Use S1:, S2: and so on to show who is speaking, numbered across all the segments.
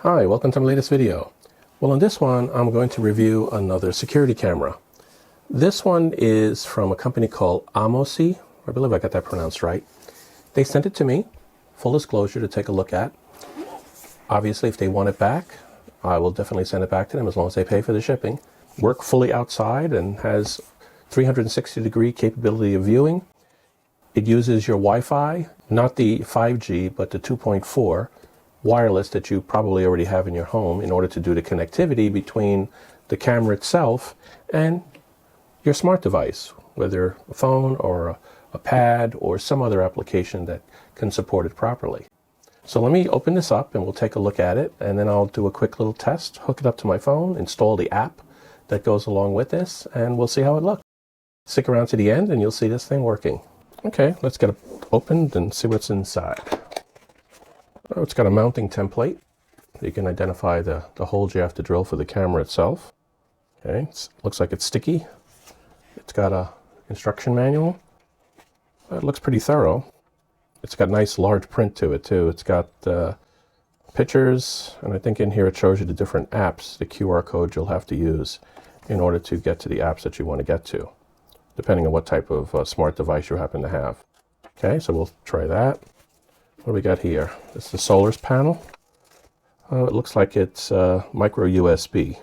S1: Hi, welcome to my latest video. Well, in this one, I'm going to review another security camera. This one is from a company called Aomeisi. I believe I got that pronounced right. They sent it to me, full disclosure, to take a look at. Obviously, if they want it back, I will definitely send it back to them as long as they pay for the shipping. Work fully outside and has 360-degree capability of viewing. It uses your Wi-Fi, not the 5G, but the 2.4 wireless that you probably already have in your home in order to do the connectivity between the camera itself and your smart device, whether a phone or a pad or some other application that can support it properly. So let me open this up and we'll take a look at it, and then I'll do a quick little test, hook it up to my phone, install the app that goes along with this, and we'll see how it looks. Stick around to the end and you'll see this thing working. Okay, let's get it opened and see what's inside. Oh, it's got a mounting template. You can identify the holes you have to drill for the camera itself. Okay, looks like it's sticky. It's got a instruction manual. It looks pretty thorough. It's got nice large print to it too. It's got pictures, and I think in here it shows you the different apps, the QR code you'll have to use in order to get to the apps that you want to get to, depending on what type of smart device you happen to have. Okay, so we'll try that. What do we got here? This is the solar panel. It looks like it's micro USB.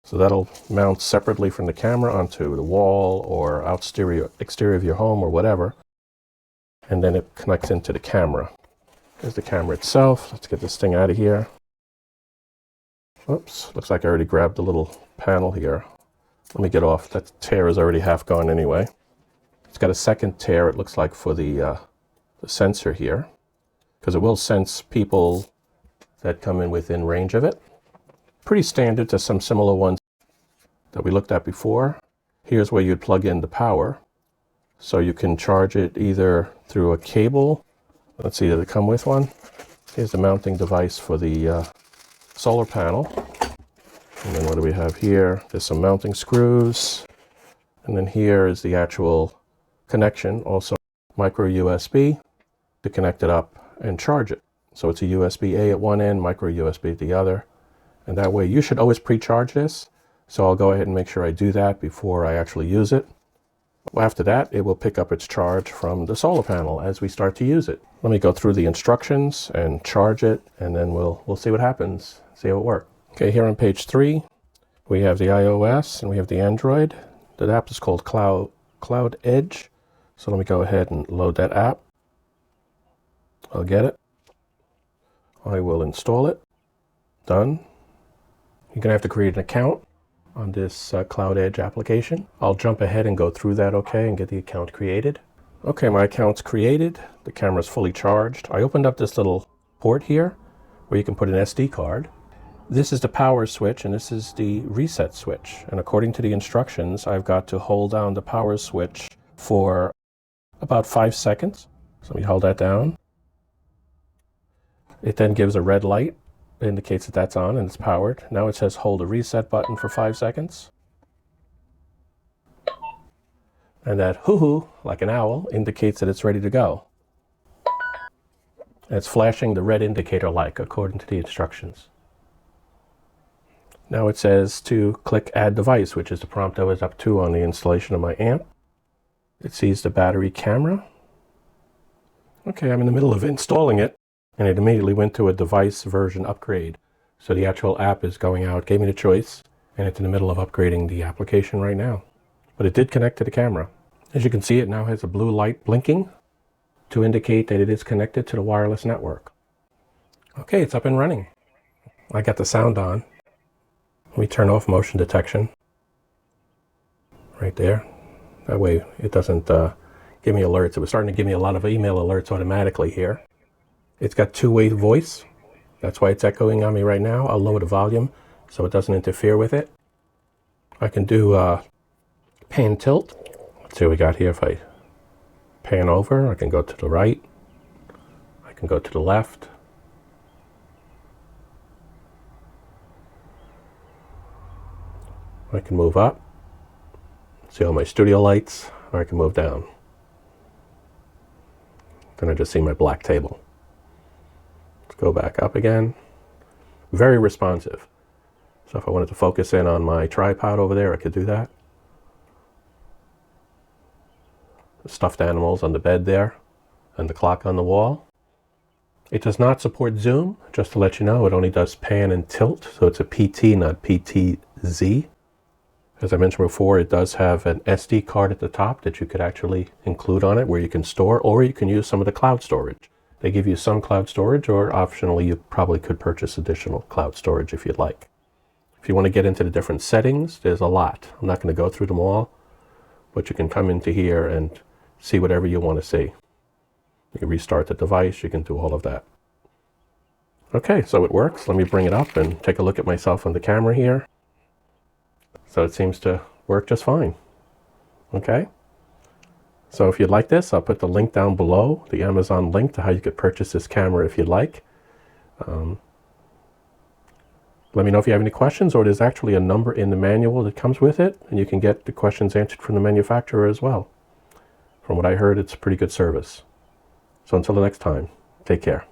S1: So that'll mount separately from the camera onto the wall or exterior of your home or whatever. And then it connects into the camera. There's the camera itself. Let's get this thing out of here. Oops, looks like I already grabbed the little panel here. Let me get off. That tear is already half gone anyway. It's got a second tear, it looks like, for the sensor here, because it will sense people that come in within range of it. Pretty standard to some similar ones that we looked at before. Here's where you'd plug in the power, so you can charge it either through a cable. Let's see, did it come with one? Here's the mounting device for the solar panel. And then what do we have here? There's some mounting screws. And then here is the actual connection, also micro USB, to connect it up and charge it. So it's a USB-A at one end, micro USB at the other. And that way you should always pre-charge this. So I'll go ahead and make sure I do that before I actually use it. After that, it will pick up its charge from the solar panel as we start to use it. Let me go through the instructions and charge it, and then we'll see what happens, see how it works. Okay, here on page 3, we have the iOS and we have the Android. The app is called CloudEdge. So let me go ahead and load that app. I'll get it. I will install it. Done. You're going to have to create an account on this CloudEdge application. I'll jump ahead and go through that, okay, and get the account created. Okay, my account's created. The camera's fully charged. I opened up this little port here where you can put an SD card. This is the power switch and this is the reset switch. And according to the instructions, I've got to hold down the power switch for about 5 seconds. So let me hold that down. It then gives a red light. It indicates that that's on and it's powered. Now it says hold the reset button for 5 seconds. And that hoo-hoo, like an owl, indicates that it's ready to go. And it's flashing the red indicator light according to the instructions. Now it says to click add device, which is the prompt I was up to on the installation of my amp. It sees the battery camera. Okay, I'm in the middle of installing it, and it immediately went to a device version upgrade. So the actual app is going out, gave me the choice, and it's in the middle of upgrading the application right now. But it did connect to the camera. As you can see, it now has a blue light blinking to indicate that it is connected to the wireless network. Okay, it's up and running. I got the sound on. Let me turn off motion detection. Right there. That way it doesn't give me alerts. It was starting to give me a lot of email alerts automatically here. It's got two-way voice. That's why it's echoing on me right now. I'll lower the volume so it doesn't interfere with it. I can do pan tilt. Let's see what we got here. If I pan over, I can go to the right. I can go to the left. I can move up. See all my studio lights, or I can move down. Then I just see my black table. Let's go back up again. Very responsive. So if I wanted to focus in on my tripod over there, I could do that. The stuffed animals on the bed there, and the clock on the wall. It does not support zoom, just to let you know. It only does pan and tilt, so it's a PT, not PTZ. As I mentioned before, it does have an SD card at the top that you could actually include on it, where you can store, or you can use some of the cloud storage. They give you some cloud storage, or optionally you probably could purchase additional cloud storage if you'd like. If you want to get into the different settings, there's a lot. I'm not going to go through them all, but you can come into here and see whatever you want to see. You can restart the device, you can do all of that. Okay, so it works. Let me bring it up and take a look at myself on the camera here. So it seems to work just fine. Okay, so if you'd like this, I'll put the link down below, the Amazon link to how you could purchase this camera if you'd like. Let me know if you have any questions, or there's actually a number in the manual that comes with it, and you can get the questions answered from the manufacturer as well. From what I heard, it's a pretty good service. So until the next time, take care.